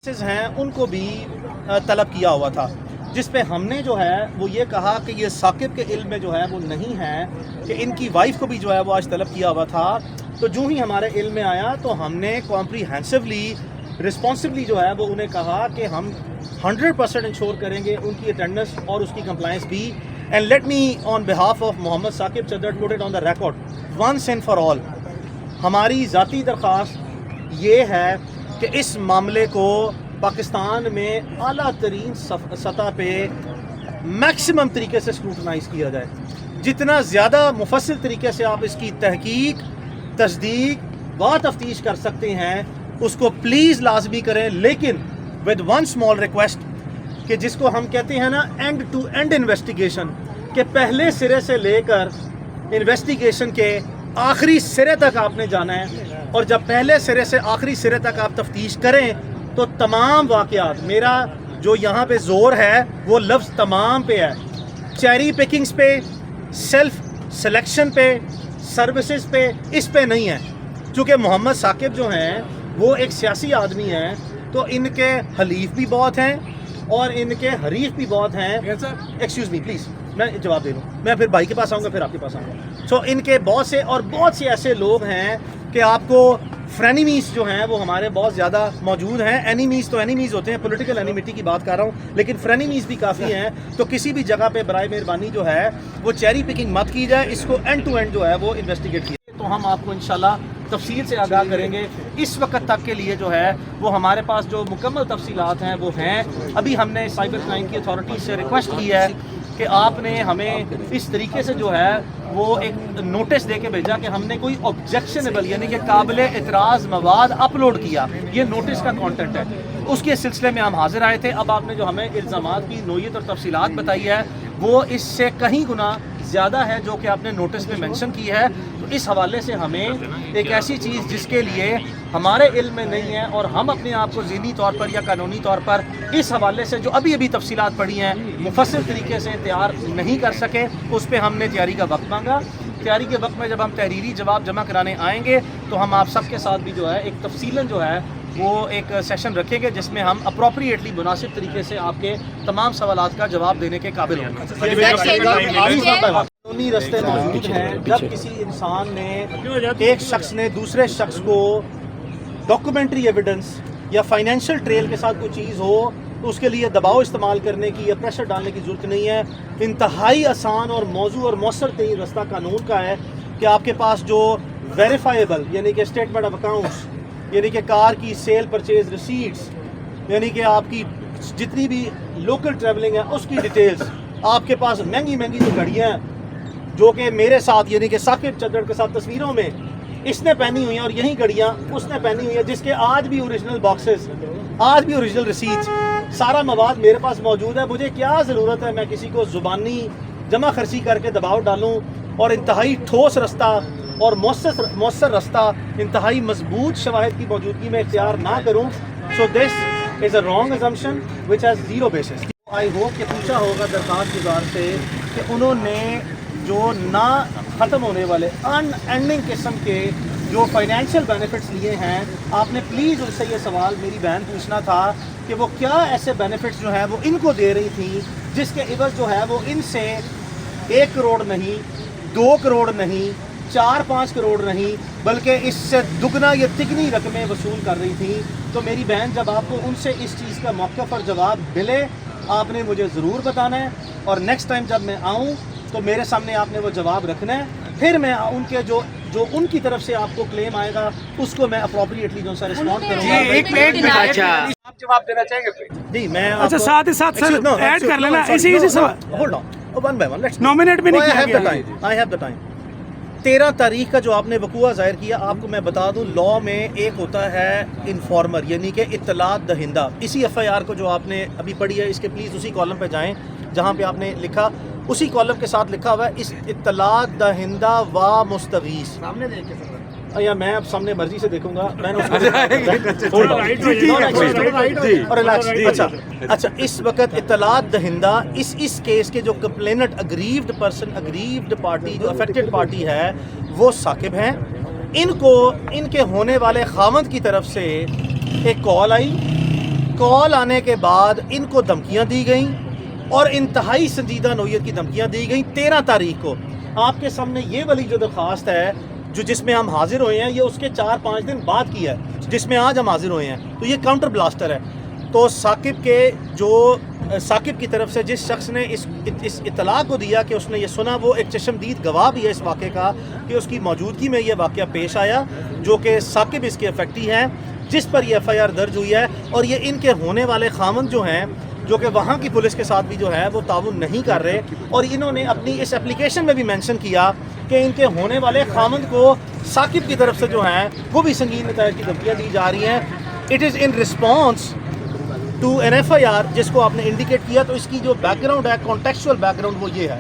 ہیں ان کو بھی طلب کیا ہوا تھا، جس پہ ہم نے جو ہے وہ یہ کہا کہ یہ ثاقب کے علم میں جو ہے وہ نہیں ہے کہ ان کی وائف کو بھی جو ہے وہ آج طلب کیا ہوا تھا۔ تو جو ہی ہمارے علم میں آیا تو ہم نے کمپریہنسولی رسپانسبلی جو ہے وہ انہیں کہا کہ ہم 100% انشور کریں گے ان کی اٹینڈنس اور اس کی کمپلائنس بھی۔ And let me on behalf of Muhammad Saqib Chadhar put it on the record once and for all, ہماری ذاتی درخواست یہ ہے کہ اس معاملے کو پاکستان میں اعلیٰ ترین سطح پہ میکسیمم طریقے سے اسکروٹنائز کیا جائے، جتنا زیادہ مفصل طریقے سے آپ اس کی تحقیق، تصدیق و تفتیش کر سکتے ہیں اس کو پلیز لازمی کریں، لیکن ود ون اسمال ریکویسٹ کہ جس کو ہم کہتے ہیں نا اینڈ ٹو اینڈ انویسٹیگیشن، کہ پہلے سرے سے لے کر انویسٹیگیشن کے آخری سرے تک آپ نے جانا ہے، اور جب پہلے سرے سے آخری سرے تک آپ تفتیش کریں تو تمام واقعات، میرا جو یہاں پہ زور ہے وہ لفظ تمام پہ ہے، چیری پکنگز پہ، سیلف سلیکشن پہ، سروسز پہ، اس پہ نہیں ہے۔ چونکہ محمد ثاقب جو ہیں وہ ایک سیاسی آدمی ہیں تو ان کے حلیف بھی بہت ہیں اور ان کے حریف بھی بہت ہیں۔ ایکسکیوز می پلیز، میں جواب دے لوں، میں پھر بھائی کے پاس آؤں گا، پھر آپ کے پاس آؤں گا۔ سو ان کے بہت سے ایسے لوگ ہیں کہ آپ کو فرینیمیز جو ہیں وہ ہمارے بہت زیادہ موجود ہیں۔ اینیمیز تو اینیمیز ہوتے ہیں، پولیٹیکل اینیمیٹی کی بات کر رہا ہوں، لیکن فرینیمیز بھی کافی ہیں۔ تو کسی بھی جگہ پہ برائے مہربانی جو ہے وہ چیری پکنگ مت کی جائے، اس کو اینڈ ٹو اینڈ جو ہے وہ انویسٹیگیٹ کیا جائے۔ تو ہم آپ کو انشاءاللہ تفصیل سے آگاہ کریں گے۔ اس وقت تک کے لیے جو ہے وہ ہمارے پاس جو مکمل تفصیلات ہیں وہ ہیں۔ ابھی ہم نے سائبر کرائم کی اتھارٹی سے ریکویسٹ کی ہے کہ آپ نے ہمیں اس طریقے سے جو ہے وہ ایک نوٹس دے کے بھیجا کہ ہم نے کوئی آبجیکشنیبل یعنی کہ قابل اعتراض مواد اپلوڈ کیا، یہ نوٹس کا کانٹینٹ ہے۔ اس کے سلسلے میں ہم حاضر آئے تھے۔ اب آپ نے جو ہمیں الزامات کی نوعیت اور تفصیلات بتائی ہے وہ اس سے کہیں گنا زیادہ ہے جو کہ آپ نے نوٹس میں مینشن کی ہے۔ تو اس حوالے سے ہمیں ایک ایسی چیز جس کے لیے ہمارے علم میں نہیں ہے اور ہم اپنے آپ کو ذہنی طور پر یا قانونی طور پر اس حوالے سے جو ابھی تفصیلات پڑھی ہیں مفصل طریقے سے تیار نہیں کر سکے، اس پہ ہم نے تیاری کا وقت مانگا۔ تیاری کے وقت میں جب ہم تحریری جواب جمع کرانے آئیں گے تو ہم آپ سب کے ساتھ بھی جو ہے ایک تفصیلاً جو ہے وہ ایک سیشن رکھیں گے جس میں ہم اپروپریٹلی مناسب طریقے سے آپ کے تمام سوالات کا جواب دینے کے قابل ہوں گے۔ قانونی رستے موجود ہیں۔ جب کسی انسان نے، ایک شخص نے دوسرے شخص کو ڈاکومنٹری ایویڈنس یا فائنینشیل ٹریل کے ساتھ کوئی چیز ہو تو اس کے لیے دباؤ استعمال کرنے کی یا پریشر ڈالنے کی ضرورت نہیں ہے۔ انتہائی آسان اور موزوں اور مؤثر ترین رستہ قانون کا ہے کہ آپ کے پاس جو ویریفائیبل یعنی کہ اسٹیٹمنٹ آف اکاؤنٹس، یعنی کہ کار کی سیل پرچیز ریسیٹس، یعنی کہ آپ کی جتنی بھی لوکل ٹریولنگ ہے اس کی ڈیٹیلز، آپ کے پاس مہنگی جو گھڑیاں ہیں جو کہ میرے ساتھ یعنی کہ ثاقب چدر کے ساتھ تصویروں میں اس نے پہنی ہوئی ہیں اور یہی گھڑیاں اس نے پہنی ہوئی ہیں، جس کے آج بھی اوریجنل باکسز، آج بھی اوریجنل ریسیٹس، سارا مواد میرے پاس موجود ہے۔ مجھے کیا ضرورت ہے میں کسی کو زبانی جمع خرچی کر کے دباؤ ڈالوں اور انتہائی ٹھوس رستہ اور مؤثر رستہ انتہائی مضبوط شواہد کی موجودگی میں اختیار نہ کروں۔ So this is a wrong assumption which has zero basis۔ I hope کہ پوچھا ہوگا درخواست گزار سے کہ انہوں نے جو نہ ختم ہونے والے ان اینڈنگ قسم کے جو فائنینشیل بینیفٹس لیے ہیں، آپ نے پلیز ان سے یہ سوال میری بہن پوچھنا تھا کہ وہ کیا ایسے بینیفٹس جو ہیں وہ ان کو دے رہی تھیں جس کے عوض جو ہے وہ ان سے 1 کروڑ نہیں، 2 کروڑ نہیں، 4-5 کروڑ نہیں بلکہ اس سے دگنا یا تگنی رقمیں وصول کر رہی تھیں۔ تو میری بہن، جب آپ کو ان سے اس چیز کا موقف اور جواب ملے آپ نے مجھے ضرور بتانا ہے، اور نیکسٹ ٹائم جب میں آؤں تو میرے سامنے آپ نے وہ جواب رکھنا ہے، پھر میں ان کے جو ان کی طرف سے آپ کو کلیم آئے گا اس کو میں اپروپریٹلی جو سا رسپونڈ کروں گا۔ آپ جواب دینا چاہیں گے جی میں اچھا ساتھ ہی ساتھ سر ایڈ کر لینا اسی سوال hold on one by one let's nominate بھی نہیں کیا گیا۔ I have the time. 13 تاریخ کا جو آپ نے وقوع ظاہر کیا، آپ کو میں بتا دوں لاء میں ایک ہوتا ہے انفارمر یعنی کہ اطلاعات دہندہ۔ اسی ایف آئی آر کو جو آپ نے ابھی پڑھی ہے اس کے پلیز اسی کالم پہ جائیں جہاں پہ آپ نے لکھا، اسی کالم کے ساتھ لکھا ہوا ہے اس اطلاعات دہندہ و مستغیث۔ سامنے دیکھ کے یا میں اب سامنے مرضی سے دیکھوں گا، میں نے اچھا اس وقت اطلاعات دہندہ اس کیس کے جو کمپلیننٹ اگریوڈ پرسن، اگریوڈ پارٹی جو افیکٹڈ پارٹی ہے وہ ثاقب ہیں۔ ان کو ان کے ہونے والے خاوند کی طرف سے ایک کال آئی، کال آنے کے بعد ان کو دھمکیاں دی گئیں اور انتہائی سنجیدہ نوعیت کی دھمکیاں دی گئیں 13 تاریخ کو. آپ کے سامنے یہ والی جو درخواست ہے جس میں ہم حاضر ہوئے ہیں، یہ اس کے 4-5 دن بعد کی ہے جس میں آج ہم حاضر ہوئے ہیں. تو یہ کاؤنٹر بلاسٹر ہے. تو ثاقب کی طرف سے جس شخص نے اس اطلاع کو دیا کہ اس نے یہ سنا، وہ ایک چشمدید گواہ بھی ہے اس واقعے کا کہ اس کی موجودگی میں یہ واقعہ پیش آیا، جو کہ ثاقب اس کے افیکٹی ہیں، جس پر یہ ایف آئی آر درج ہوئی ہے. اور یہ ان کے ہونے والے خامند جو ہیں، جو کہ وہاں کی پولیس کے ساتھ بھی جو ہے وہ تعاون نہیں کر رہے، اور انہوں نے اپنی اس اپلیکیشن میں بھی مینشن کیا کہ ان کے ہونے والے خامند کو ثاقب کی طرف سے جو ہیں وہ بھی سنگین نتائج کی دھمکیاں دی جا رہی ہیں. It is in response to N F I R جس کو آپ نے انڈیکیٹ کیا. تو اس کی جو بیک گراؤنڈ ہے، کانٹیکچوئل بیک گراؤنڈ، وہ یہ ہے.